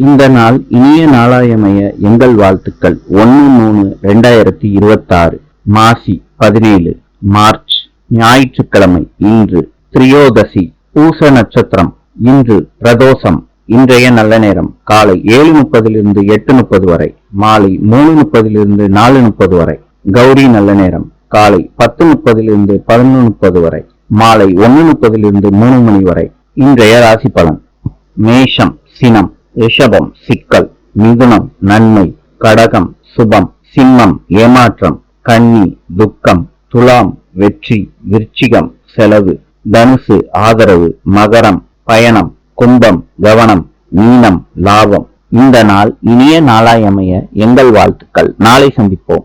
இந்த நாள் இனிய நாளாயமைய எங்கள் வாழ்த்துக்கள். 1/3/2026 மாசி 17 மார்ச் ஞாயிற்றுக்கிழமை. இன்று திரியோதசி பூச நட்சத்திரம். இன்று பிரதோஷம். இன்றைய நல்ல நேரம் காலை 7:30 8:30 வரை, மாலை 3:30 4:30 வரை. கௌரி நல்ல நேரம் காலை 10:30 11:30 வரை, மாலை 1:30 3 மணி வரை. இன்றைய ராசி பலன். மேஷம் சினம், ரிஷபம் சிக்கல், மிதுனம் நன்மை, கடகம் சுபம், சிம்மம் ஏமாற்றம், கன்னி துக்கம், துலாம் வெற்றி, விருச்சிகம் செலவு, தனுசு ஆதரவு, மகரம் பயணம், கும்பம் கவனம், மீனம் லாபம். இந்த நாள் இனிய நாளாய் அமைய எங்கள் வாழ்த்துக்கள். நாளை சந்திப்போம்.